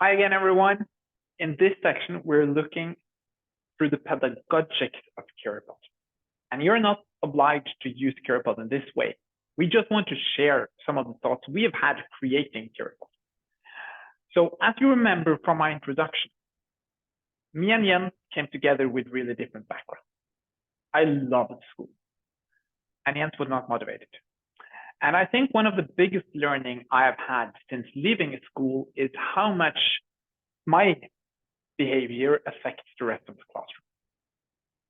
Hi again, everyone. In this section, we're looking through the pedagogics of Curipod. And you're not obliged to use Curipod in this way. We just want to share some of the thoughts we have had creating Curipod. So as you remember from my introduction, me and Jens came together with really different backgrounds. I loved school, and Jens was not motivated. And I think one of the biggest learning I have had since leaving school is how much my behavior affects the rest of the classroom.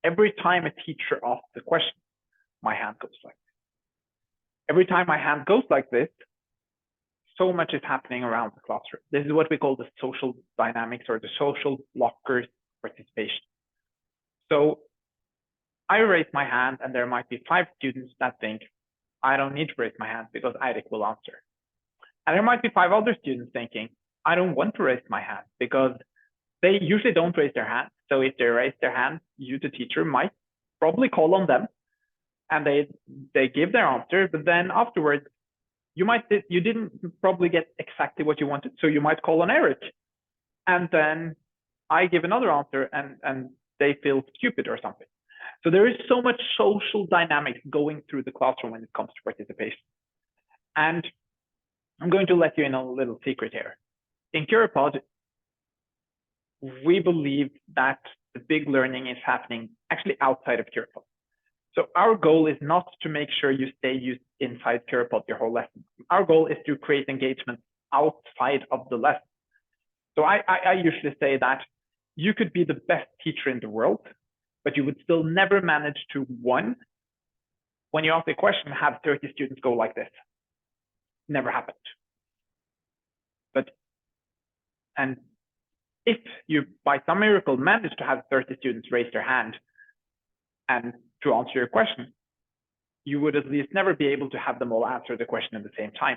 Every time a teacher asks a question, my hand goes like this. Every time my hand goes like this, so much is happening around the classroom. This is what we call the social dynamics or the social blockers participation. So I raise my hand and there might be 5 students that think, I don't need to raise my hand because Eirik will answer. And there might be 5 other students thinking, I don't want to raise my hand because they usually don't raise their hand. So if they raise their hand, you, the teacher, might probably call on them and they give their answer, but then afterwards, you didn't probably get exactly what you wanted. So you might call on Eirik and then I give another answer and they feel stupid or something. So there is so much social dynamics going through the classroom when it comes to participation. And I'm going to let you in on a little secret here. In Curipod, we believe that the big learning is happening actually outside of Curipod. So our goal is not to make sure you stay inside Curipod your whole lesson. Our goal is to create engagement outside of the lesson. So I usually say that you could be the best teacher in the world, but you would still never manage to, one, when you ask a question, have 30 students go like this. Never happened. And if you, by some miracle, manage to have 30 students raise their hand and to answer your question, you would at least never be able to have them all answer the question at the same time.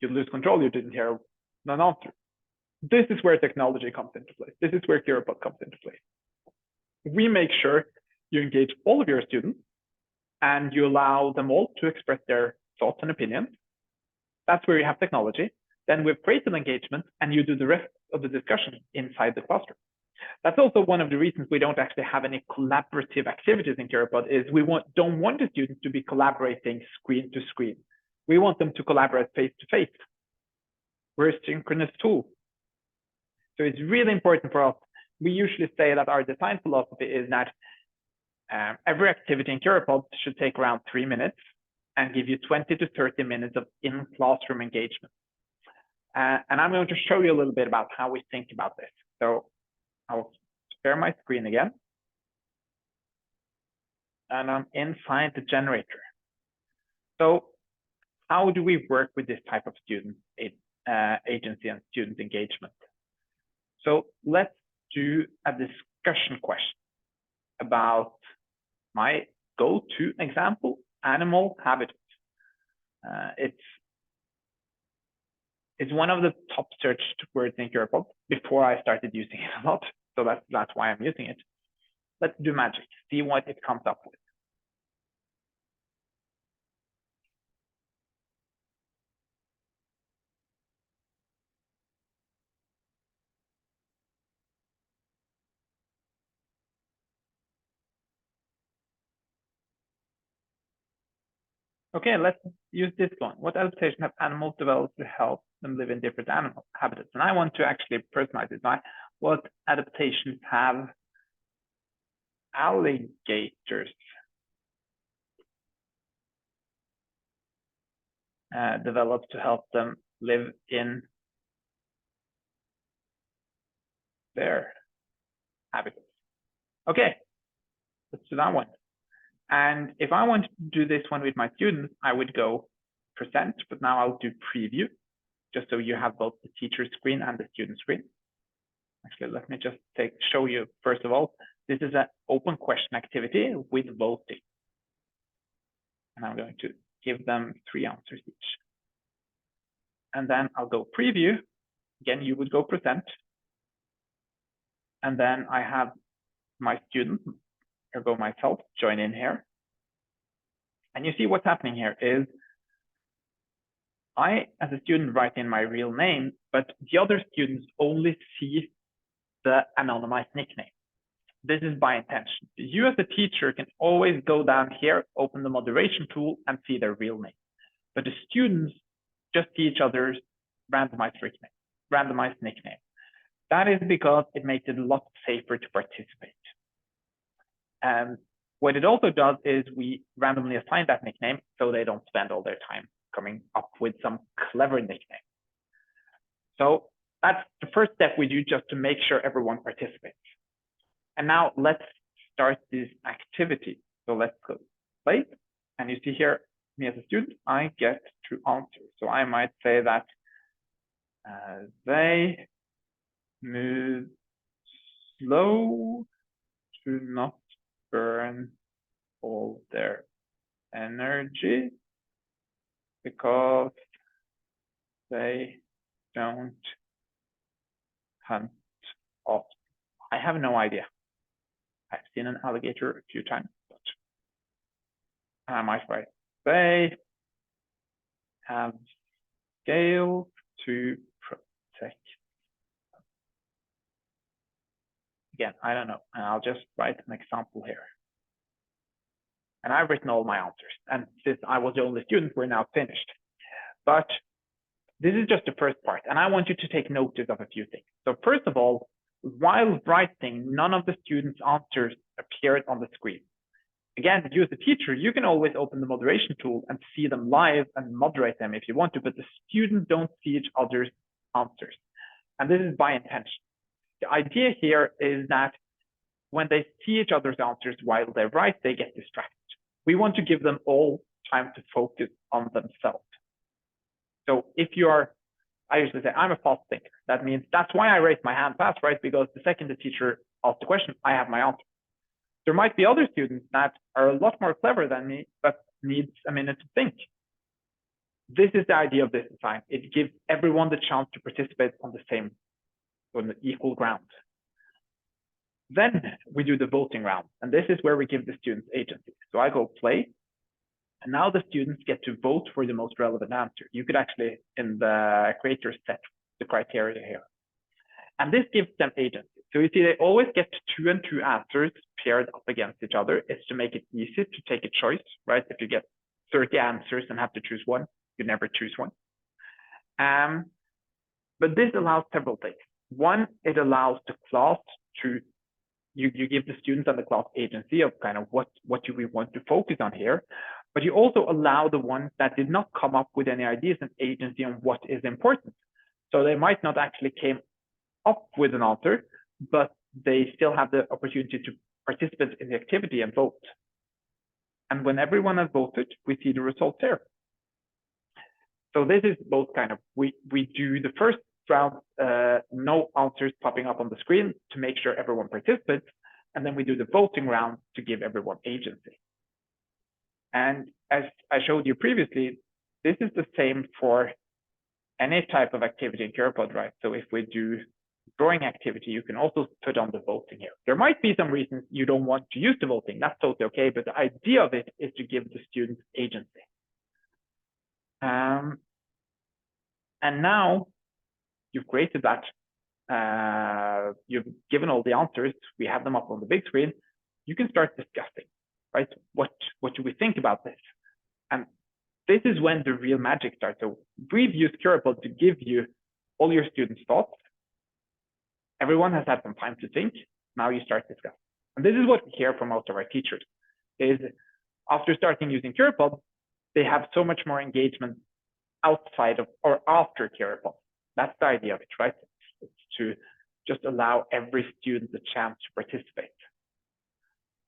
You'd lose control, you didn't hear an answer. This is where technology comes into play. This is where Curipod comes into play. We make sure you engage all of your students and you allow them all to express their thoughts and opinions. That's where you have technology. Then we've created engagement and you do the rest of the discussion inside the classroom. That's also one of the reasons we don't actually have any collaborative activities in Curipod is we don't want the students to be collaborating screen to screen. We want them to collaborate face to face. We're a synchronous tool. So it's really important for us. We usually say that our design philosophy is that every activity in Curipod should take around 3 minutes and give you 20 to 30 minutes of in-classroom engagement. And I'm going to show you a little bit about how we think about this. So I'll share my screen again. And I'm inside the generator. So how do we work with this type of student agency and student engagement? So let's do a discussion question about my go-to example, animal habitat. It's one of the top searched words in Curipod before I started using it a lot. So that's why I'm using it. Let's do magic, see what it comes up with. Okay, let's use this one. What adaptation have animals developed to help them live in different animal habitats? And I want to actually personalize it by what adaptations have alligators developed to help them live in their habitats. Okay, let's do that one. And if I want to do this one with my students, I would go present, but now I'll do preview, just so you have both the teacher screen and the student screen. Actually, let me just show you, first of all, this is an open question activity with voting. And I'm going to give them 3 answers each. And then I'll go preview. Again, you would go present. And then I have my student, ergo myself, join in here. And you see what's happening here is I, as a student, write in my real name, but the other students only see the anonymized nickname. This is by intention. You as a teacher can always go down here, open the moderation tool, and see their real name. But the students just see each other's randomized nickname. That is because it makes it a lot safer to participate. And what it also does is we randomly assign that nickname so they don't spend all their time coming up with some clever nickname. So that's the first step we do just to make sure everyone participates. And now let's start this activity. So let's go play. And you see here, me as a student, I get to answer. So I might say that they move slow to not burn all their energy because they don't hunt often. I have no idea. I've seen an alligator a few times, but I might write they have scales to protect. Again, I don't know, and I'll just write an example here. And I've written all my answers, and since I was the only student, we're now finished. But this is just the first part, and I want you to take notice of a few things. So first of all, while writing, none of the students' answers appeared on the screen. Again, you as a teacher, you can always open the moderation tool and see them live and moderate them if you want to, but the students don't see each other's answers. And this is by intention. The idea here is that when they see each other's answers while they write, they get distracted. We want to give them all time to focus on themselves. So if you are, I usually say, I'm a fast thinker. That means that's why I raise my hand fast, right? Because the second the teacher asks the question, I have my answer. There might be other students that are a lot more clever than me, but needs a minute to think. This is the idea of this design. It gives everyone the chance to participate on the equal ground. Then we do the voting round, and this is where we give the students agency. So I go play, and now the students get to vote for the most relevant answer. You could actually, in the creator, set the criteria here. And this gives them agency. So you see, they always get 2 and 2 answers paired up against each other. It's to make it easy to take a choice, right? If you get 30 answers and have to choose one, you never choose one. But this allows several things. One, it allows the class to, you give the students and the class agency of kind of what do we want to focus on here. But you also allow the ones that did not come up with any ideas and agency on what is important. So they might not actually came up with an answer, but they still have the opportunity to participate in the activity and vote. And when everyone has voted, we see the results there. So this is both kind of, we do the first round, no answers popping up on the screen to make sure everyone participates. And then we do the voting round to give everyone agency. And as I showed you previously, this is the same for any type of activity in Curipod, right? So if we do drawing activity, you can also put on the voting here. There might be some reasons you don't want to use the voting. That's totally okay. But the idea of it is to give the students agency. And now you've created that. You've given all the answers. We have them up on the big screen. You can start discussing, right? What do we think about this? And this is when the real magic starts. So we've used Curipod to give you all your students' thoughts. Everyone has had some time to think. Now you start discussing. And this is what we hear from most of our teachers, is after starting using Curipod, they have so much more engagement outside of or after Curipod. That's the idea of it, right? It's to just allow every student the chance to participate.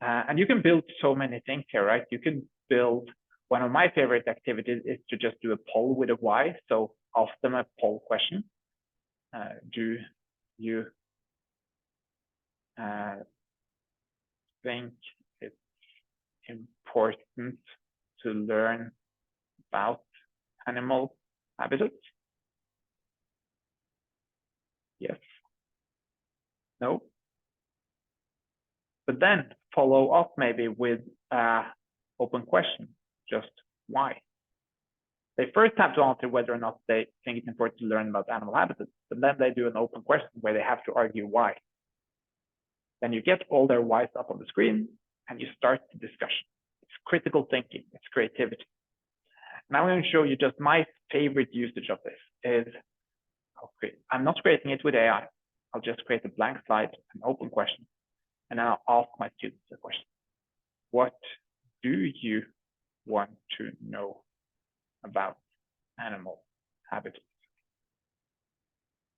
And you can build so many things here, right? You can build, one of my favorite activities is to just do a poll with a why. So ask them a poll question. Do you think it's important to learn about animal habitats? Yes. No. But then follow up maybe with open question, just why? They first have to answer whether or not they think it's important to learn about animal habitats, but then they do an open question where they have to argue why. Then you get all their whys up on the screen and you start the discussion. It's critical thinking, it's creativity. Now I'm going to show you just my favorite usage of this is, I'm not creating it with AI. I'll just create a blank slide, an open question, and then I'll ask my students a question. What do you want to know about animal habitats?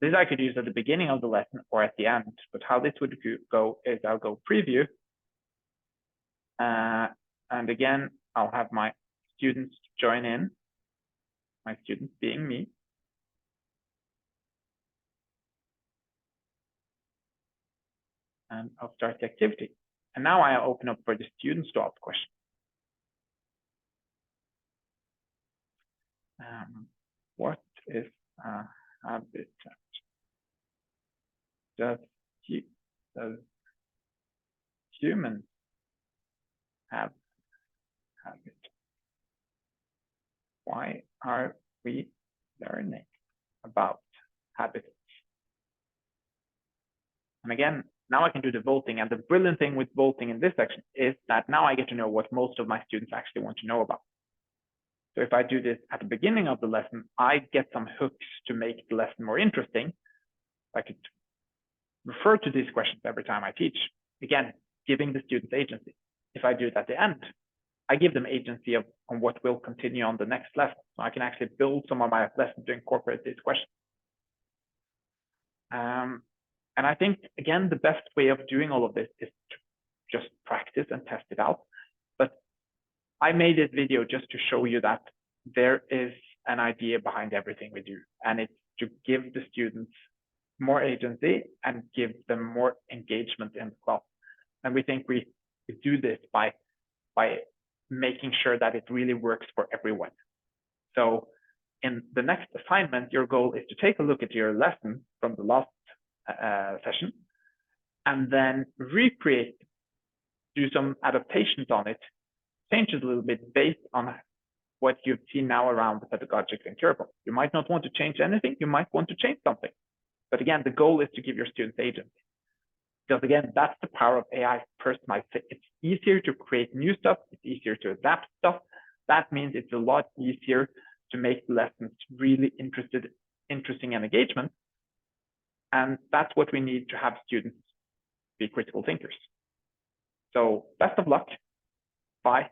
This I could use at the beginning of the lesson or at the end, but how this would go is I'll go preview. And again, I'll have my students join in, my students being me. And I'll start the activity. And now I open up for the students to ask questions. What is a habitat? Does humans have habits? Why are we learning about habits? And again, now I can do the voting. And the brilliant thing with voting in this section is that now I get to know what most of my students actually want to know about. So if I do this at the beginning of the lesson, I get some hooks to make the lesson more interesting. I could refer to these questions every time I teach. Again, giving the students agency. If I do it at the end, I give them agency on what will continue on the next lesson. So I can actually build some of my lessons to incorporate these questions. And I think, again, the best way of doing all of this is to just practice and test it out. But I made this video just to show you that there is an idea behind everything we do, and it's to give the students more agency and give them more engagement in the class. And we think we do this by making sure that it really works for everyone. So in the next assignment, your goal is to take a look at your lesson from the last session and then recreate, do some adaptations on it, change it a little bit based on what you've seen now around the pedagogical and Curipod. You might not want to change anything, you might want to change something. But again, the goal is to give your students agency. Because again, that's the power of AI personalized. It's easier to create new stuff, it's easier to adapt stuff. That means it's a lot easier to make the lessons really interesting and engagement. And that's what we need to have students be critical thinkers. So best of luck. Bye.